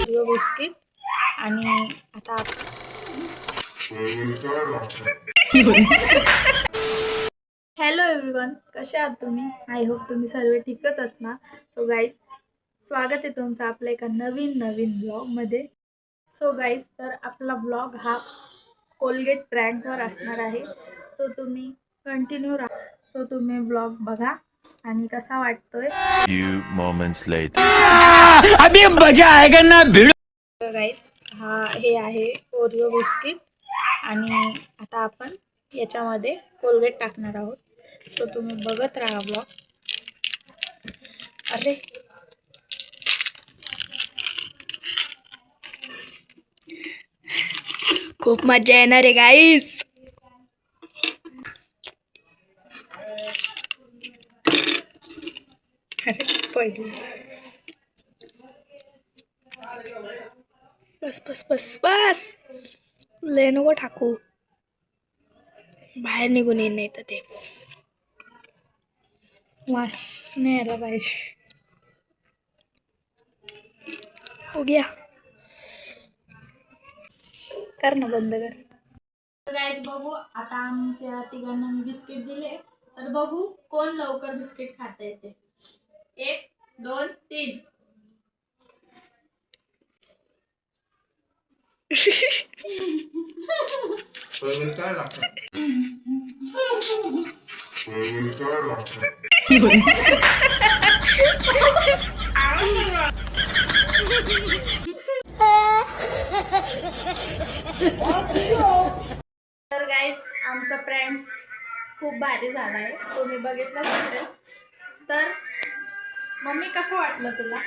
Oreo biscuit आणि आता hello everyone, कसे आहात तुम्ही? आय होप तुम्ही सर्व ठीकच असणार. सो गाईज, स्वागत आहे तुमचं आपल्या एका नवीन ब्लॉगमध्ये. सो गाईज, तर आपला ब्लॉग हा कोलगेट ब्रँडवर असणार आहे. सो तुम्ही कंटिन्यू राहा. सो तुम्ही ब्लॉग बघा आणि कसा वाटतोय. Few moments later. अभी मजा आएगा ना भिड़ो. गाईज, हे आहे ओरिओ बिस्किट आणि आता आपण याच्यामध्ये कोलगेट टाकणार आहोत. सो तुम्ही बघत राहा ब्लॉग. अरे खूप मजा येणार आहे गाईस. अरे पडली. बस बस बस बस, लय नको टाकू, बाहेर निघून येईल नाही तर ते वास नाही यायला पाहिजे. हो गया, कर ना बंद कर. तर गाईज बघू, आता आमच्या तिघांना मी बिस्किट दिले, तर बघू कोण लवकर बिस्किट खाता येते. 1 2 3. तर गाईज, आमचा प्रँक खूप भारी झाला आहे, तुम्ही बघितलंच असेल. तर मम्मी, कसं वाटलं तुला?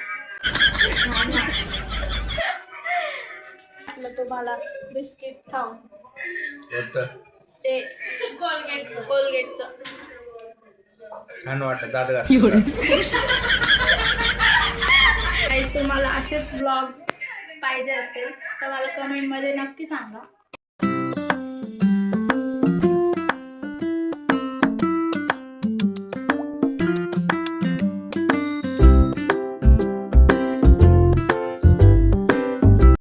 वाटलं तुम्हाला बिस्किट खाऊन? ते कोलगेटचं छान वाटत दादा. गाईज, तुम्हाला असेच ब्लॉग पाहिजे असेल तर मला कमेंटमध्ये नक्की सांगा.